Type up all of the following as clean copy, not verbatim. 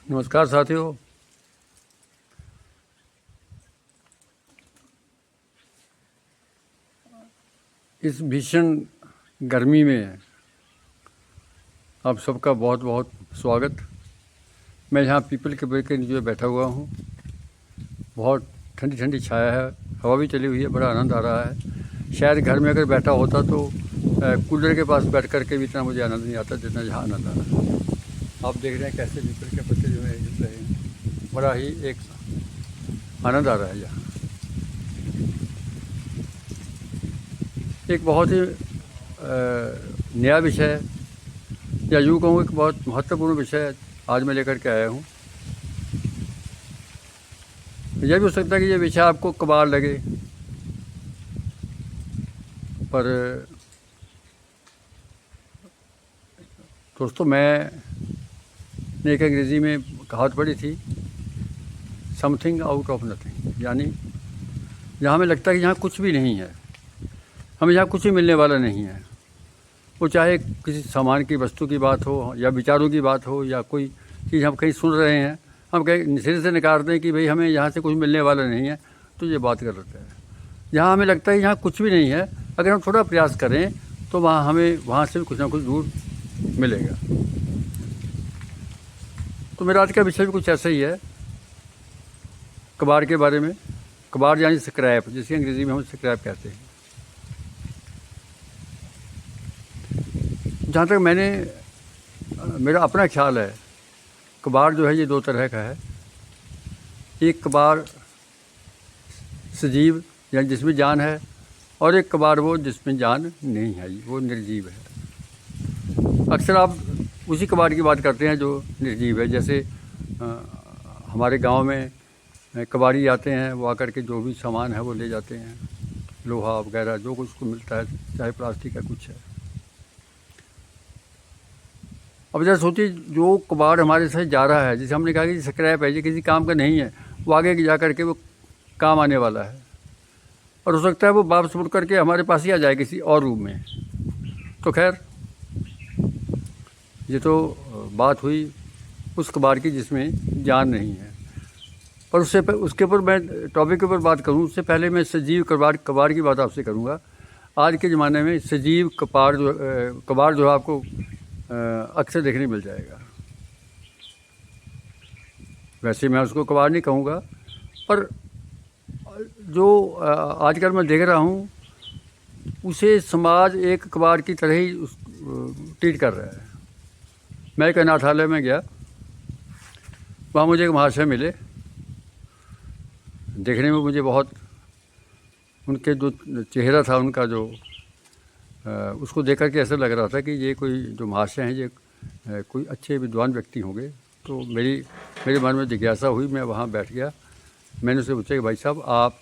नमस्कार साथियों। इस भीषण गर्मी में आप सबका बहुत बहुत स्वागत। मैं यहाँ पीपल के पेड़ के नीचे बैठा हुआ हूँ। बहुत ठंडी ठंडी छाया है, हवा भी चली हुई है, बड़ा आनंद आ रहा है। शायद घर में अगर बैठा होता तो कूलर के पास बैठ कर के भी इतना मुझे आनंद नहीं आता जितना यहाँ आनंद आ रहा है। आप देख रहे हैं कैसे पीपल के पत्ते जो है हिल रहे हैं, बड़ा ही एक आनंद आ रहा है यहाँ। एक बहुत ही नया विषय या यूँ कहूँ एक बहुत महत्वपूर्ण विषय आज मैं लेकर के आया हूँ। यह भी हो सकता है कि ये विषय आपको कबाड़ लगे, पर दोस्तों मैंने एक अंग्रेज़ी में कहावत पढ़ी थी, समथिंग आउट ऑफ नथिंग, यानी जहाँ हमें लगता है कि यहाँ कुछ भी नहीं है, हमें यहाँ कुछ भी मिलने वाला नहीं है। वो चाहे किसी सामान की वस्तु की बात हो या विचारों की बात हो या कोई चीज़ हम कहीं सुन रहे हैं, हम कहीं सिरे से नकारते हैं कि भाई हमें यहाँ से कुछ मिलने वाला नहीं है, तो ये बात गलत है। जहाँ हमें लगता है यहाँ कुछ भी नहीं है, अगर हम थोड़ा प्रयास करें तो वहाँ से भी कुछ ना कुछ दूर मिलेगा। तो मेरा आज का विषय भी कुछ ऐसा ही है, कबाड़ के बारे में। कबाड़ यानी स्क्रैप, जिसे अंग्रेज़ी में हम स्क्रैप कहते हैं। जहाँ तक मेरा अपना ख्याल है, कबाड़ जो है ये दो तरह का है। एक कबाड़ सजीव यानी जिसमें जान है, और एक कबाड़ वो जिसमें जान नहीं है, वो निर्जीव है। अक्सर आप उसी कबाड़ की बात करते हैं जो निर्जीव है। जैसे हमारे गांव में कबाड़ी आते हैं, वो आकर के जो भी सामान है वो ले जाते हैं, लोहा वगैरह जो कुछ को मिलता है, चाहे प्लास्टिक का कुछ है। अब जरा सोचिए, जो कबाड़ हमारे साथ जा रहा है, जिसे हमने कहा कि स्क्रैप है, ये किसी काम का नहीं है, वो आगे जा कर के वो काम आने वाला है, और हो सकता है वो वापस मुड़ करके हमारे पास ही आ जाए किसी और रूप में। तो खैर, ये तो बात हुई उस कबाड़ की जिसमें जान नहीं है। पर उसके ऊपर मैं टॉपिक के ऊपर बात करूं, उससे पहले मैं सजीव कबाड़ की बात आपसे करूंगा। आज के ज़माने में सजीव कबाड़ जो है आपको अक्सर देखने मिल जाएगा। वैसे मैं उसको कबाड़ नहीं कहूँगा, पर जो आजकल मैं देख रहा हूँ उसे समाज एक कबाड़ की तरह ही ट्रीट कर रहा है। मैं एक अनाथालय में गया, वहाँ मुझे एक महाशय मिले। देखने में मुझे बहुत उनके जो चेहरा था उनका, जो उसको देख कर के ऐसा लग रहा था कि ये कोई जो महाशय हैं ये कोई अच्छे विद्वान व्यक्ति होंगे। तो मेरे मन में जिज्ञासा हुई, मैं वहाँ बैठ गया। मैंने उससे पूछा कि भाई साहब, आप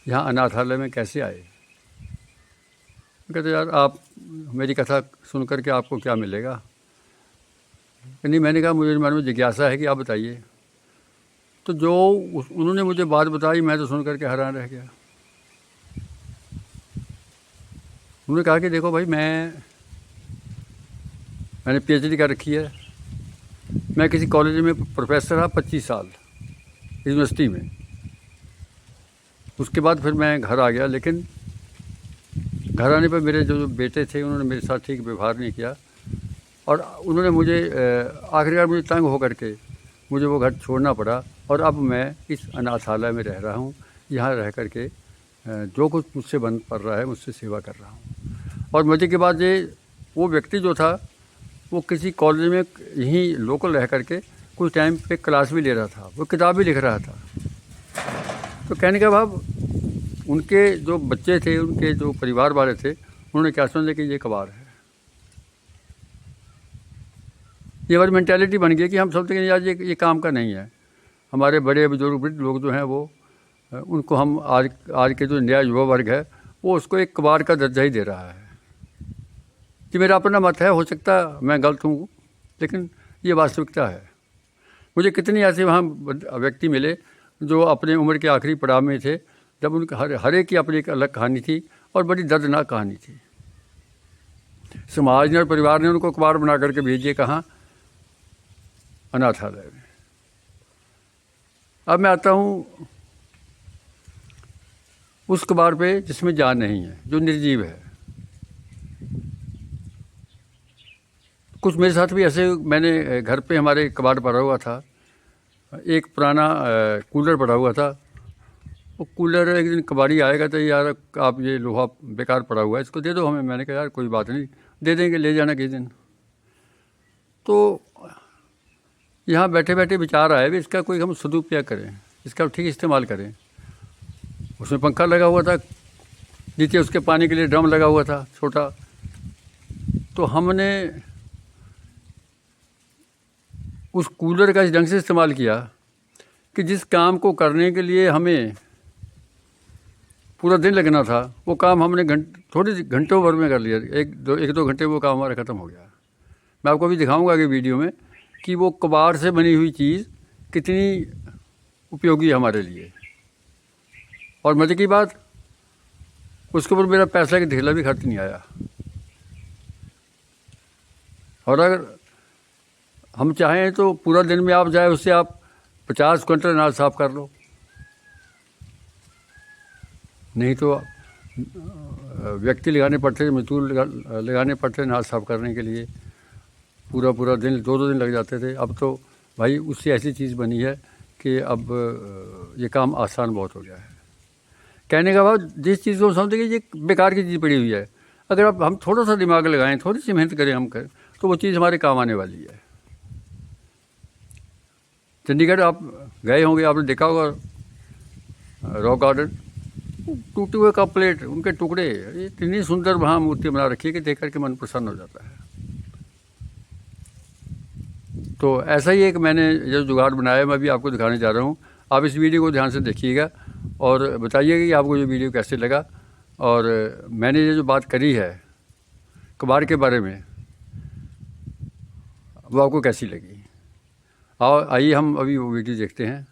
यहाँ अनाथालय में कैसे आए? कहते यार, आप मेरी कथा सुन कर के आपको क्या मिलेगा? नहीं, मैंने कहा मुझे मन में जिज्ञासा है कि आप बताइए। तो जो उन्होंने मुझे बात बताई, मैं तो सुन कर के हैरान रह गया। उन्होंने कहा कि देखो भाई, मैंने PhD कर रखी है, मैं किसी कॉलेज में प्रोफेसर रहा 25 साल यूनिवर्सिटी में। उसके बाद फिर मैं घर आ गया, लेकिन घर आने पर मेरे जो बेटे थे उन्होंने मेरे साथ ठीक व्यवहार नहीं किया, और उन्होंने मुझे आखिरकार मुझे तंग होकर के मुझे वो घर छोड़ना पड़ा। और अब मैं इस अनाथालय में रह रहा हूँ। यहाँ रह कर के जो कुछ मुझसे बन पड़ रहा है, मुझसे सेवा कर रहा हूँ। और मजे की बात ये, वो व्यक्ति जो था वो किसी कॉलेज में यहीं लोकल रह कर के कुछ टाइम पे क्लास भी ले रहा था, वो किताब भी लिख रहा था। तो कहने का भाव, उनके जो बच्चे थे, उनके जो परिवार वाले थे, उन्होंने क्या समझा कि ये कबाड़ है। ये हमारी मेंटालिटी बन गई कि हम समझते हैं यार ये काम का नहीं है। हमारे बड़े बुजुर्ग वृद्ध लोग जो हैं वो उनको हम आज के जो नया युवा वर्ग है वो उसको एक कबाड़ का दर्जा ही दे रहा है। कि मेरा अपना मत है, हो सकता है मैं गलत हूँ, लेकिन ये वास्तविकता है। मुझे कितने ऐसे वहाँ व्यक्ति मिले जो अपने उम्र के आखिरी पड़ाव में थे, जब उनके हर एक की अपनी एक अलग कहानी थी और बड़ी दर्दनाक कहानी थी। समाज ने और परिवार ने उनको कबाड़ बना करके भेजिए कहाँ? अनाथालय में। अब मैं आता हूँ उस कबाड़ पे जिसमें जान नहीं है, जो निर्जीव है। कुछ मेरे साथ भी ऐसे, मैंने घर पे हमारे कबाड़ पड़ा हुआ था, एक पुराना कूलर पड़ा हुआ था। वो कूलर एक दिन कबाड़ी आएगा तो यार आप ये लोहा बेकार पड़ा हुआ है, इसको दे दो हमें। मैंने कहा यार कोई बात नहीं, दे देंगे, ले जाना किसी दिन। तो यहाँ बैठे बैठे विचार आया भी इसका कोई हम सदुपयोग करें, इसका ठीक इस्तेमाल करें। उसमें पंखा लगा हुआ था, नीचे उसके पानी के लिए ड्रम लगा हुआ था छोटा। तो हमने उस कूलर का इस ढंग से इस्तेमाल किया कि जिस काम को करने के लिए हमें पूरा दिन लगना था, वो काम हमने थोड़ी घंटों भर में कर लिया। एक दो घंटे वो काम हमारा ख़त्म हो गया। मैं आपको अभी दिखाऊंगा आगे वीडियो में कि वो कबाड़ से बनी हुई चीज़ कितनी उपयोगी है हमारे लिए। और मज़े की बात, उसके ऊपर मेरा पैसा का ढेला भी खर्च नहीं आया। और अगर हम चाहें तो पूरा दिन में आप जाए उससे आप 50 क्विंटल अनाज साफ कर लो। नहीं तो व्यक्ति लगाने पड़ते, मजदूर लगाने पड़ते अनाज साफ करने के लिए। पूरा दिन, दो दिन लग जाते थे। अब तो भाई उससे ऐसी चीज़ बनी है कि अब ये काम आसान बहुत हो गया है। कहने का बाद जिस चीज़ को समझते कि ये बेकार की चीज़ पड़ी हुई है, अगर अब हम थोड़ा सा दिमाग लगाएं, थोड़ी सी मेहनत करें, हम करें, तो वो चीज़ हमारे काम आने वाली है। चंडीगढ़ आप गए होंगे, आपने देखा होगा रॉक गार्डन, टूटे हुए कप प्लेट, उनके टुकड़े, इतनी सुंदर वहाँ मूर्ति बना रखी है कि देख करके मन प्रसन्न हो जाता है। तो ऐसा ही एक मैंने जो जुगाड़ बनाया, मैं भी आपको दिखाने जा रहा हूँ। आप इस वीडियो को ध्यान से देखिएगा और बताइएगा कि आपको ये वीडियो कैसे लगा, और मैंने ये जो बात करी है कबाड़ के बारे में, वो आपको कैसी लगी। आइए हम अभी वो वीडियो देखते हैं।